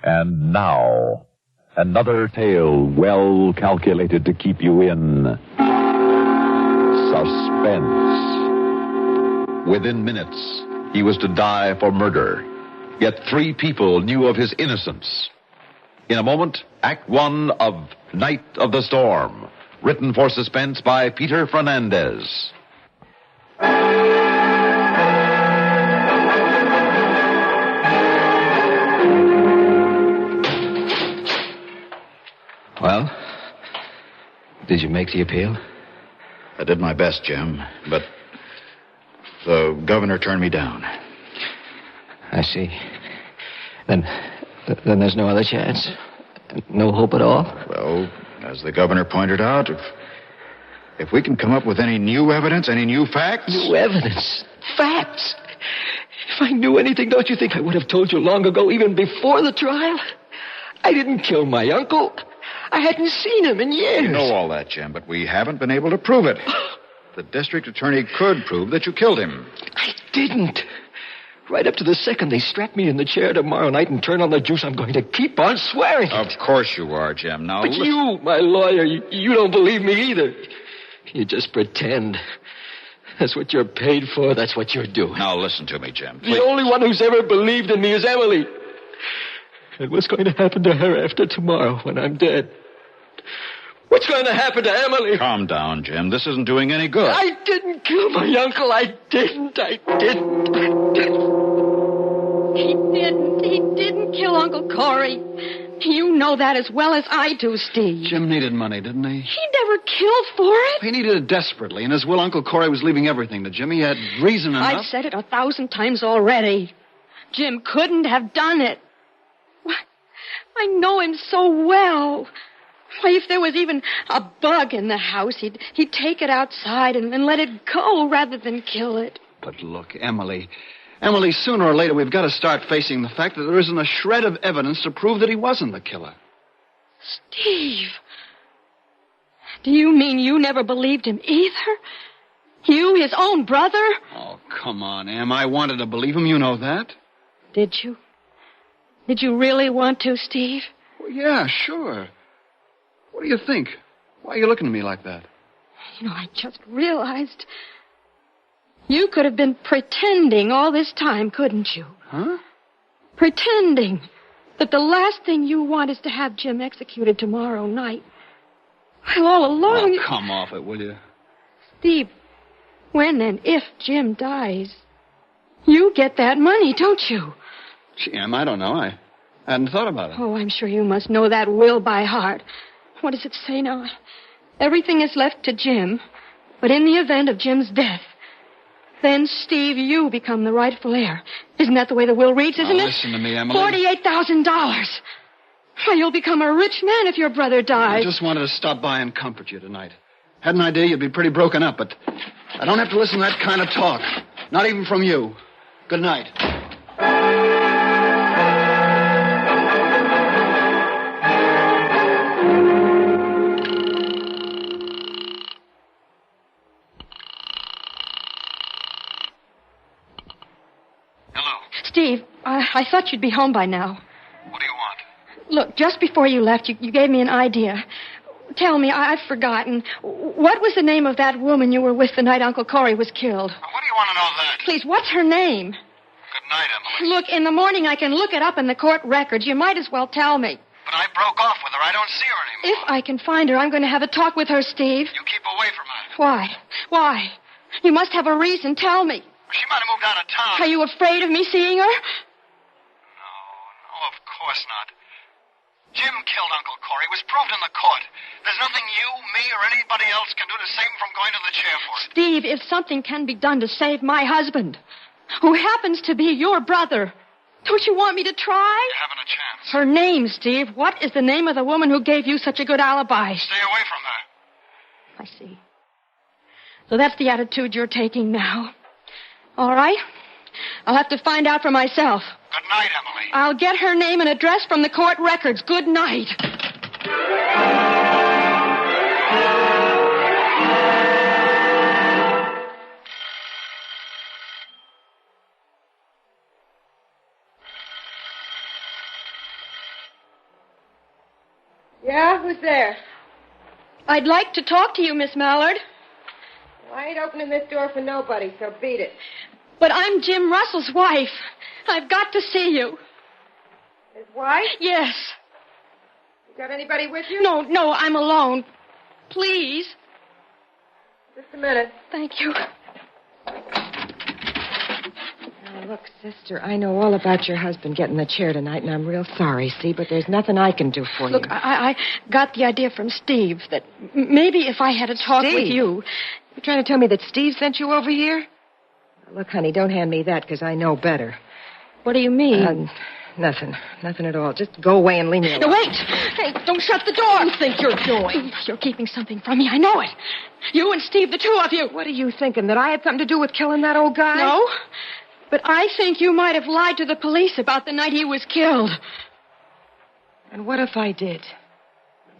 And now, another tale well calculated to keep you in suspense. Within minutes, he was to die for murder. Yet 3 people knew of his innocence. In a moment, Act 1 of Night of the Storm, written for suspense by Peter Fernandez. Well, did you make the appeal? I did my best, Jim, but the governor turned me down. I see. Then there's no other chance? No hope at all? Well, as the governor pointed out, if we can come up with any new evidence, any new facts... New evidence? Facts? If I knew anything, don't you think I would have told you long ago, even before the trial? I didn't kill my uncle. I hadn't seen him in years. We know all that, Jim, but we haven't been able to prove it. The district attorney could prove that you killed him. I didn't. Right up to the second they strap me in the chair tomorrow night and turn on the juice, I'm going to keep on swearing. Of course you are, Jim. Now, but you, my lawyer, you don't believe me either. You just pretend. That's what you're paid for. That's what you're doing. Now, listen to me, Jim. Please. The only one who's ever believed in me is Emily. And what's going to happen to her after tomorrow when I'm dead? What's going to happen to Emily? Calm down, Jim. This isn't doing any good. I didn't kill my uncle. I didn't. He didn't kill Uncle Corey. You know that as well as I do, Steve. Jim needed money, didn't he? He never killed for it. He needed it desperately. In his will, Uncle Corey was leaving everything to Jim. He had reason enough. I've said it 1,000 times already. Jim couldn't have done it. Why, I know him so well. Why, if there was even a bug in the house, he'd take it outside and let it go rather than kill it. But look, Emily, sooner or later we've got to start facing the fact that there isn't a shred of evidence to prove that he wasn't the killer. Steve, do you mean you never believed him either? You, his own brother? Oh, come on, Em. I wanted to believe him, you know that. Did you? Did you really want to, Steve? Well, yeah, sure. What do you think? Why are you looking at me like that? You know, I just realized you could have been pretending all this time, couldn't you? Huh? Pretending that the last thing you want is to have Jim executed tomorrow night. Well, all along... Oh, come off it, will you? Steve, when and if Jim dies, you get that money, don't you? Gee, Em, I don't know. I hadn't thought about it. Oh, I'm sure you must know that will by heart. What does it say now? Everything is left to Jim, but in the event of Jim's death, then, Steve, you become the rightful heir. Isn't that the way the will reads, isn't it? Listen to me, Emily. $48,000. Why, you'll become a rich man if your brother dies. I just wanted to stop by and comfort you tonight. Had an idea you'd be pretty broken up, but I don't have to listen to that kind of talk. Not even from you. Good night. Steve, I thought you'd be home by now. What do you want? Look, just before you left, you gave me an idea. Tell me, I've forgotten. What was the name of that woman you were with the night Uncle Corey was killed? What do you want to know that? Please, what's her name? Good night, Emily. Look, in the morning I can look it up in the court records. You might as well tell me. But I broke off with her. I don't see her anymore. If I can find her, I'm going to have a talk with her, Steve. You keep away from her. Why? Why? You must have a reason. Tell me. She might have moved out of town. Are you afraid of me seeing her? No, of course not. Jim killed Uncle Corey. It was proved in the court. There's nothing you, me, or anybody else can do to save him from going to the chair for it. Steve, if something can be done to save my husband, who happens to be your brother, don't you want me to try? You haven't a chance. Her name, Steve. What is the name of the woman who gave you such a good alibi? Stay away from her. I see. So that's the attitude you're taking now. All right. I'll have to find out for myself. Good night, Emily. I'll get her name and address from the court records. Good night. Yeah, who's there? I'd like to talk to you, Miss Mallard. Well, I ain't opening this door for nobody, so beat it. But I'm Jim Russell's wife. I've got to see you. His wife? Yes. You got anybody with you? No, I'm alone. Please. Just a minute. Thank you. Now, look, sister, I know all about your husband getting the chair tonight, and I'm real sorry, see, but there's nothing I can do for you. Look, I got the idea from Steve that maybe if I had a talk with you... You're trying to tell me that Steve sent you over here? Now, look, honey, don't hand me that, because I know better. What do you mean? Nothing. Nothing at all. Just go away and leave me alone. No, wait! Hey, don't shut the door! What do you think you're doing? You're keeping something from me. I know it. You and Steve, the two of you. What are you thinking, that I had something to do with killing that old guy? No. But I think you might have lied to the police about the night he was killed. And what if I did?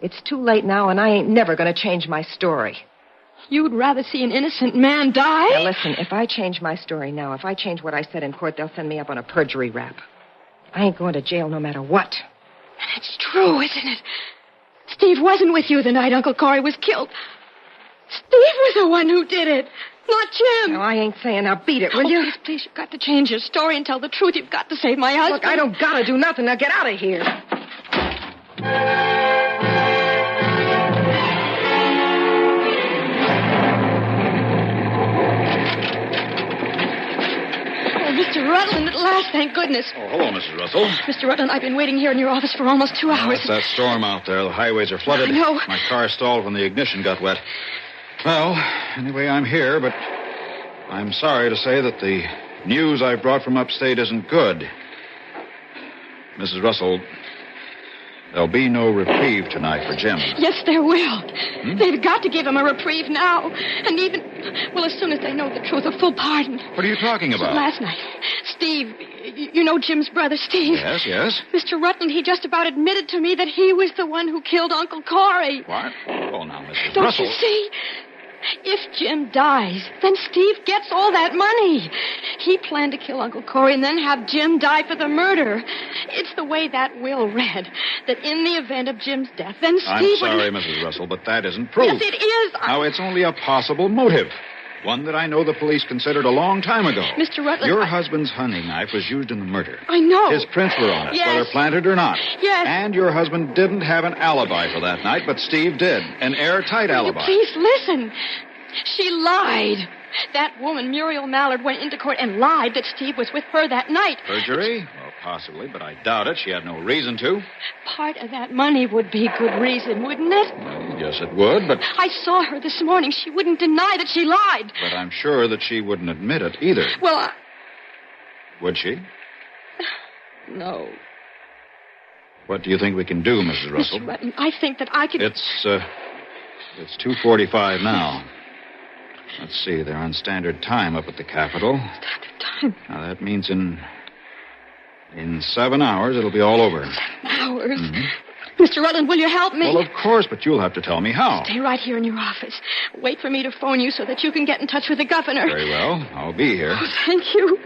It's too late now, and I ain't never going to change my story. You'd rather see an innocent man die? Now, listen, if I change my story now, if I change what I said in court, they'll send me up on a perjury rap. I ain't going to jail no matter what. And it's true, isn't it? Steve wasn't with you the night Uncle Corey was killed. Steve was the one who did it, not Jim. No, I ain't saying now beat it, will you? Please, you've got to change your story and tell the truth. You've got to save my husband. Look, I don't got to do nothing. Now get out of here. Mr. Rutland, at last, thank goodness. Oh, hello, Mrs. Russell. Mr. Rutland, I've been waiting here in your office for almost 2 hours. It's that storm out there. The highways are flooded. I know. My car stalled when the ignition got wet. Well, anyway, I'm here, but I'm sorry to say that the news I brought from upstate isn't good. Mrs. Russell, there'll be no reprieve tonight for Jim. Yes, there will. They've got to give him a reprieve now. And even, well, as soon as they know the truth, a full pardon. What are you talking about? Last night, Steve, you know Jim's brother, Steve. Yes. Mr. Rutland, he just about admitted to me that he was the one who killed Uncle Corey. What? Oh, now, Mrs. Don't Russell. you see? If Jim dies, then Steve gets all that money. He planned to kill Uncle Corey and then have Jim die for the murder. It's the way that will read, that in the event of Jim's death, then Steve I'm sorry, would... Mrs. Russell, but that isn't proof. Yes, it is. Now, it's only a possible motive. One that I know the police considered a long time ago. Mr. Rutland... Your husband's hunting knife was used in the murder. I know. His prints were on it, Yes. whether planted or not. Yes. And your husband didn't have an alibi for that night, but Steve did. An airtight alibi. Please listen. She lied. That woman, Muriel Mallard, went into court and lied that Steve was with her that night. Perjury? Well, possibly, but I doubt it. She had no reason to. Part of that money would be good reason, wouldn't it? Well, yes, it would, but... I saw her this morning. She wouldn't deny that she lied. But I'm sure that she wouldn't admit it either. Well, Would she? No. What do you think we can do, Mrs. Russell? Mr. Rutland, I think that I could... It's 2:45 now. Let's see, they're on standard time up at the Capitol. Standard time. Now, that means in 7 hours, it'll be all over. 7 hours? Mr. Rutland, will you help me? Well, of course, but you'll have to tell me how. Stay right here in your office. Wait for me to phone you so that you can get in touch with the governor. Very well. I'll be here. Oh, thank you.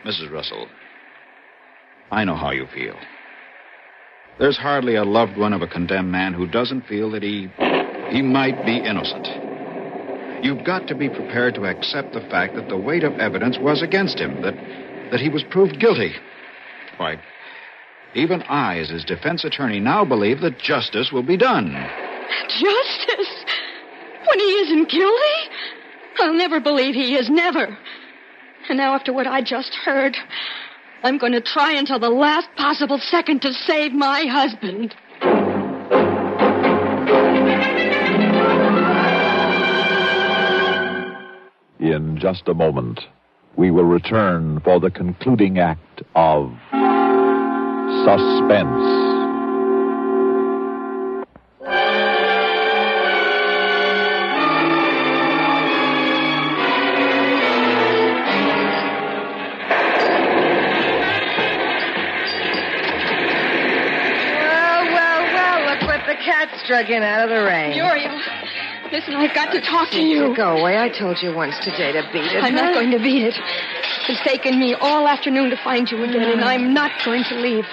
Mrs. Russell, I know how you feel. There's hardly a loved one of a condemned man who doesn't feel that he might be innocent. You've got to be prepared to accept the fact that the weight of evidence was against him, that he was proved guilty. Why, even I, as his defense attorney, now believe that justice will be done. Justice? When he isn't guilty? I'll never believe he is, never. And now, after what I just heard, I'm going to try until the last possible second to save my husband. In just a moment, we will return for the concluding act of Suspense. Well, look what the cat struck in out of the rain. Muriel, listen, I've got to talk to you. Go away. I told you once today to beat it. I'm not going to beat it. It's taken me all afternoon to find you again, and I'm not going to leave.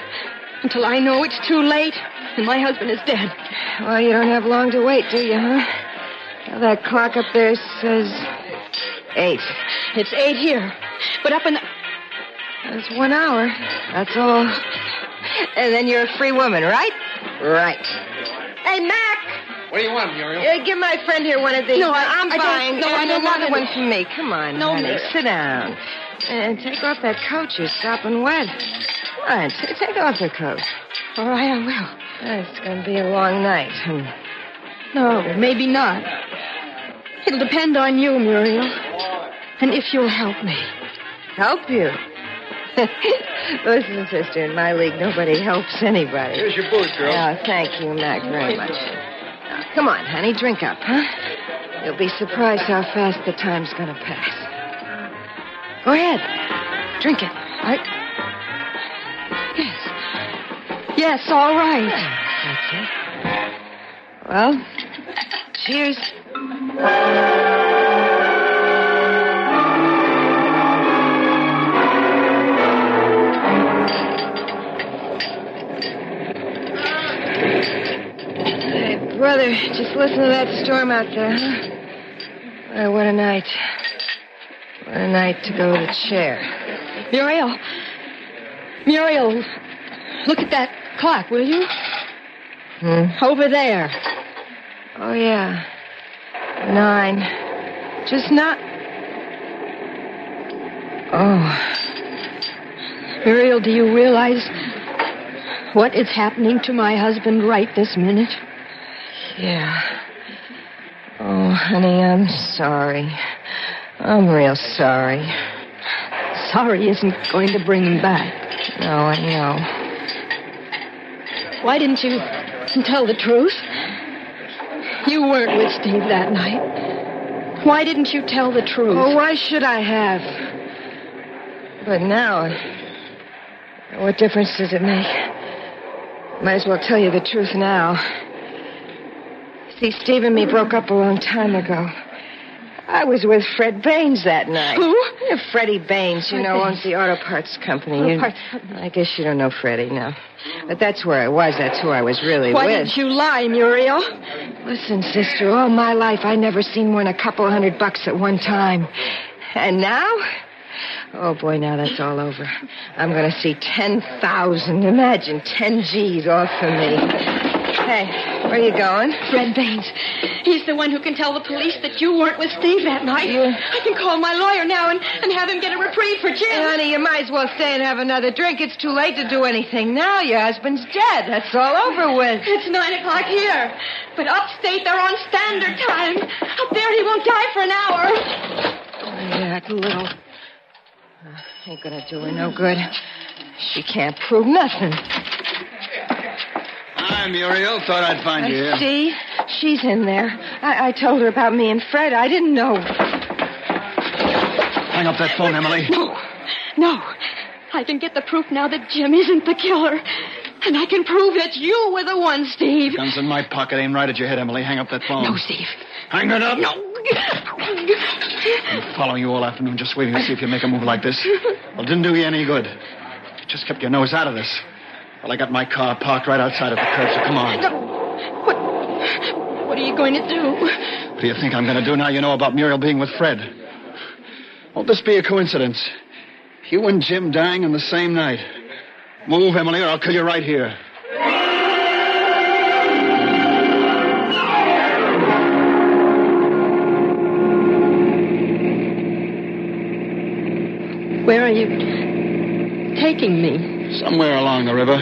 Until I know it's too late and my husband is dead. Well, you don't have long to wait, do you, huh? Well, that clock up there says 8. It's 8 here. But up in the... That's 1 hour. That's all. And then you're a free woman, right? Right. Hey, Mac! What do you want, Muriel? Give my friend here one of these. No, I'm I buying. don't. No, I don't another want one it. for me. Come on, No, honey. Muriel. Sit down. And take off that coat. You're sopping wet. Come on, take off the coat. All right, I will. It's going to be a long night. No, maybe not. It'll depend on you, Muriel. And if you'll help me. Help you? Listen, sister, in my league, nobody helps anybody. Here's your booze, girl. Oh, thank you, Mac, very much. Now, come on, honey, drink up, huh? You'll be surprised how fast the time's going to pass. Go ahead. Drink it. Right? Yes, all right. That's it. Well, cheers. Hey, brother, just listen to that storm out there, huh? What a night. What a night to go to the chair. Muriel, look at that clock, will you? Over there. Oh, yeah. 9. Just not... Oh. Muriel, do you realize what is happening to my husband right this minute? Yeah. Oh, honey, I'm sorry. I'm real sorry. Sorry isn't going to bring him back. No, I know. Why didn't you tell the truth? You weren't with Steve that night. Why didn't you tell the truth? Oh, why should I have? But now, what difference does it make? Might as well tell you the truth now. See, Steve and me broke up a long time ago. I was with Fred Baines that night. Who? Yeah, Freddie Baines, you know, owns the auto parts company. I guess you don't know Freddie, no. But that's where I was. That's who I was really Why with. did you lie, Muriel? Listen, sister, all my life I never seen more than a couple $100 at one time. And now? Oh, boy, now that's all over. I'm going to see 10,000. Imagine 10 G's off for me. Hey, where are you going? Fred Baines. He's the one who can tell the police that you weren't with Steve that night. I can call my lawyer now and have him get a reprieve for Jim. Hey, honey, you might as well stay and have another drink. It's too late to do anything now. Your husband's dead. That's all over with. It's 9 o'clock here. But upstate, they're on standard time. Up there, he won't die for an hour. That little... ain't gonna do her no good. She can't prove nothing. Hi, Muriel. Thought I'd find you here. See? She's in there. I told her about me and Fred. I didn't know. Hang up that phone, Emily. No. I can get the proof now that Jim isn't the killer. And I can prove that you were the one, Steve. Guns in my pocket, aim right at your head, Emily. Hang up that phone. No, Steve. Hang it up. No. I'm following you all afternoon, just waiting to see if you make a move like this. Well, it didn't do you any good. You just kept your nose out of this. Well, I got my car parked right outside of the curb, so come on. No. What are you going to do? What do you think I'm going to do now you know about Muriel being with Fred? Won't this be a coincidence? You and Jim dying on the same night. Move, Emily, or I'll kill you right here. Where are you taking me? Somewhere along the river.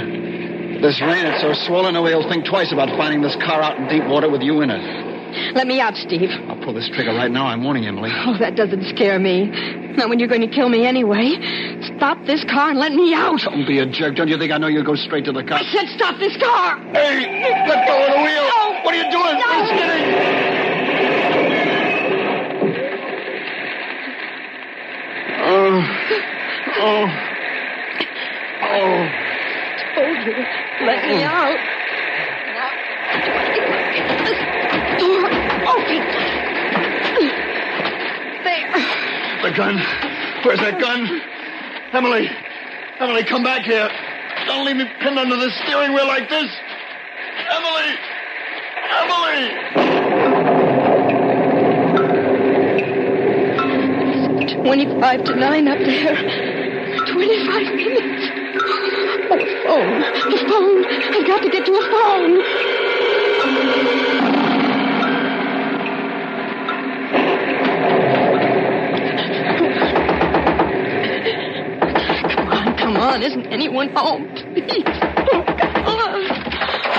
This rain, it's so swollen, nobody will think twice about finding this car out in deep water with you in it. Let me out, Steve. I'll pull this trigger right now. I'm warning you, Emily. Oh, that doesn't scare me. Not when you're going to kill me anyway. Stop this car and let me out. Don't be a jerk. Don't you think I know you'll go straight to the car? I said stop this car. Hey, let go of the wheel. No. What are you doing? No. It's skidding. Oh. Told you. Let me out. Now, get this door open. There. The gun. Where's that gun? Emily, come back here. Don't leave me pinned under the steering wheel like this. Emily! Emily! 25 to 9 up there. 25 minutes. Oh, a phone. The phone. I've got to get to a phone. Come on. Isn't anyone home? Please. Oh, come on.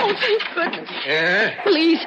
Oh, thank goodness. Yeah? Please.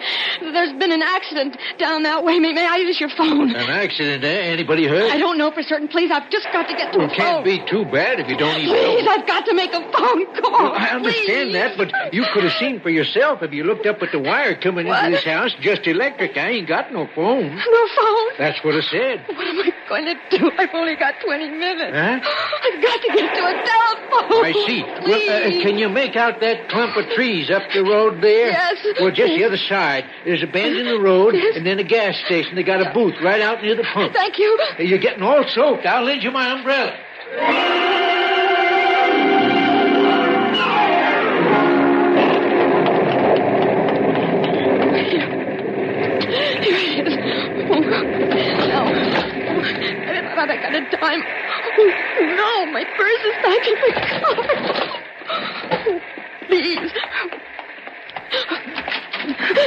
There's been an accident down that way. May I use your phone? An accident, eh? Anybody hurt? I don't know for certain. Please, I've just got to get to a phone. Can't be too bad if you don't even Please, know. I've got to make a phone call. I understand that, but you could have seen for yourself if you looked up at the wire coming into this house. Just electric. I ain't got no phone. No phone? That's what I said. What am I going to do? I've only got 20 minutes. Huh? I've got to get to a telephone. I see. Please. Well, can you make out that clump of trees up the road there? Yes. Well, just the other side. There's a bend in the road, and then a gas station. They got a booth right out near the pump. Thank you. You're getting all soaked. I'll lend you my umbrella. Here it is. Oh, no. I got a dime. Oh, no, my purse is back in the car. Oh, please.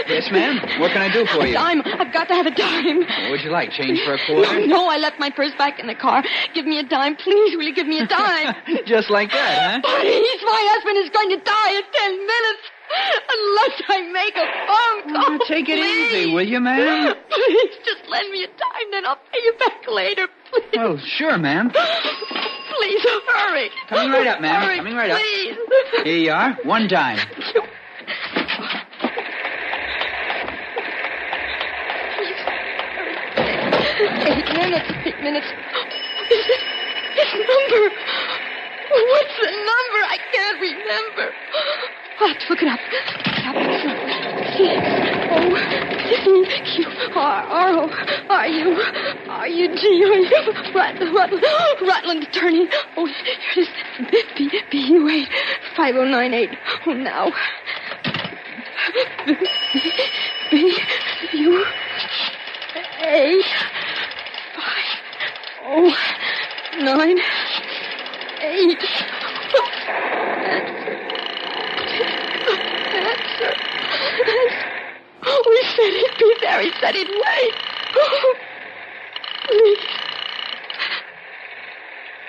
Yes, ma'am? What can I do for A you? dime. I've got to have a dime. What would you like? Change for a quarter? No, I left my purse back in the car. Give me a dime. Please, will you give me a dime? Just like that, huh? Please, my husband is going to die in 10 minutes. Unless I make a phone call. Oh, take it please. easy, will you, ma'am? Please, just lend me a dime, then I'll pay you back later, please. Oh, sure, ma'am. Please, hurry. Coming right up, ma'am. Hurry, Coming right up. please. Here you are. One dime. 8 minutes. His number. What's the number? I can't remember. I'll have to look it up. C-O-C-Q-R-R-O-R-U-G-R-U. Rutland attorney. Oh, here it is. B-U-8 5098. Oh, now. B-U-8 5098. We said he'd be there. He said he'd wait. Please.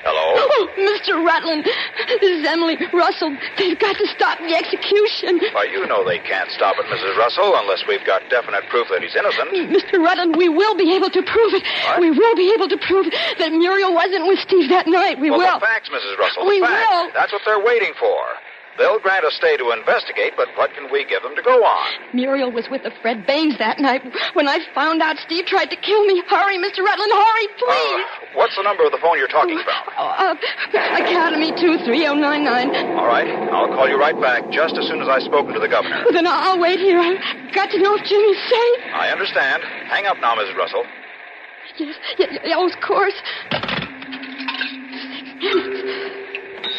Hello? Oh, Mr. Rutland, this is Emily Russell. They've got to stop the execution. Why, you know they can't stop it, Mrs. Russell, unless we've got definite proof that he's innocent. Mr. Rutland, we will be able to prove it. What? We will be able to prove that Muriel wasn't with Steve that night. We will. The facts, Mrs. Russell, We the facts. will. That's what they're waiting for. They'll grant a stay to investigate, but what can we give them to go on? Muriel was with a Fred Baines that night. When I found out Steve tried to kill me. Hurry, Mr. Rutland, hurry, please. What's the number of the phone you're talking about? Academy 23099. All right, I'll call you right back just as soon as I've spoken to the governor. Then I'll wait here. I've got to know if Jimmy's safe. I understand. Hang up now, Mrs. Russell. Yes, of course.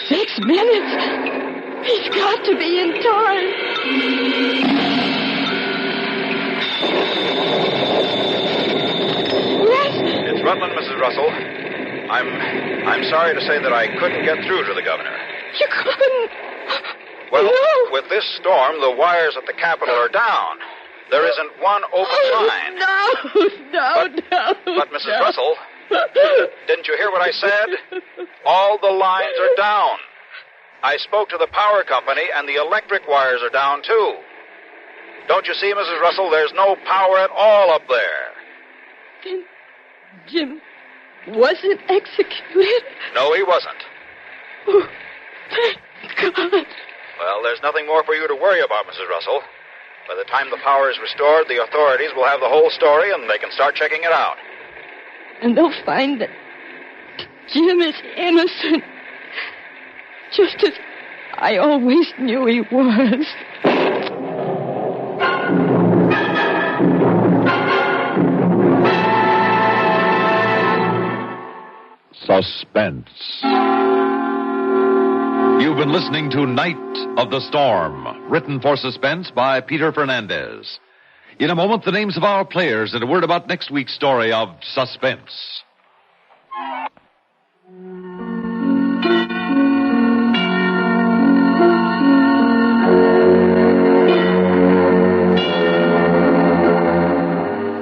6 minutes. He's got to be in time. Yes? It's Rutland, Mrs. Russell. I'm sorry to say that I couldn't get through to the governor. You couldn't. Well, No. with this storm, the wires at the Capitol are down. There isn't one open line. No. But, Mrs. Russell, didn't you hear what I said? All the lines are down. I spoke to the power company, and the electric wires are down, too. Don't you see, Mrs. Russell, there's no power at all up there. Then Jim wasn't executed? No, he wasn't. Oh, thank God. Well, there's nothing more for you to worry about, Mrs. Russell. By the time the power is restored, the authorities will have the whole story, and they can start checking it out. And they'll find that Jim is innocent. Just as I always knew he was. Suspense. You You've been listening to Night of the Storm, written for Suspense by Peter Fernandez. In a moment, the names of our players and a word about next week's story of Suspense.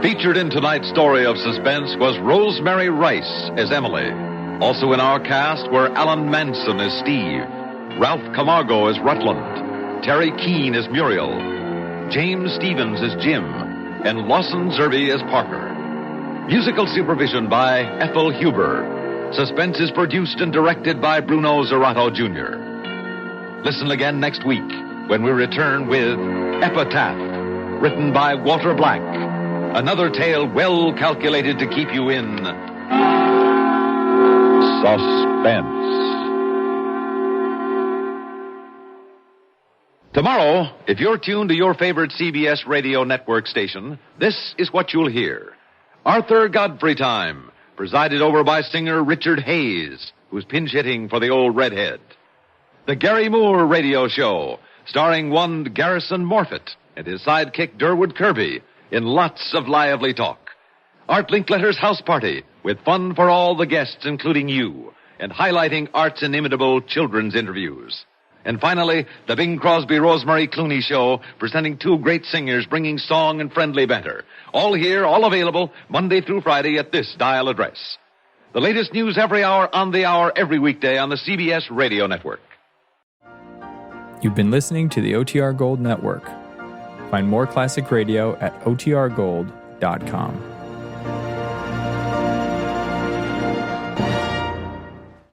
Featured in tonight's story of suspense was Rosemary Rice as Emily. Also in our cast were Alan Manson as Steve, Ralph Camargo as Rutland, Terry Keane as Muriel, James Stevens as Jim, and Lawson Zerby as Parker. Musical supervision by Ethel Huber. Suspense is produced and directed by Bruno Zerato Jr. Listen again next week when we return with Epitaph, written by Walter Black. Another tale well calculated to keep you in suspense. Tomorrow, if you're tuned to your favorite CBS radio network station, this is what you'll hear. Arthur Godfrey Time, presided over by singer Richard Hayes, who's pinch hitting for the old redhead. The Gary Moore Radio Show, starring one Garrison Morfitt and his sidekick Durwood Kirby, in lots of lively talk. Art Linkletter's House Party, with fun for all the guests, including you, and highlighting Art's inimitable children's interviews. And finally, the Bing Crosby Rosemary Clooney Show, presenting two great singers bringing song and friendly banter. All here, all available, Monday through Friday at this dial address. The latest news every hour, on the hour, every weekday on the CBS Radio Network. You've been listening to the OTR Gold Network. Find more classic radio at otrgold.com.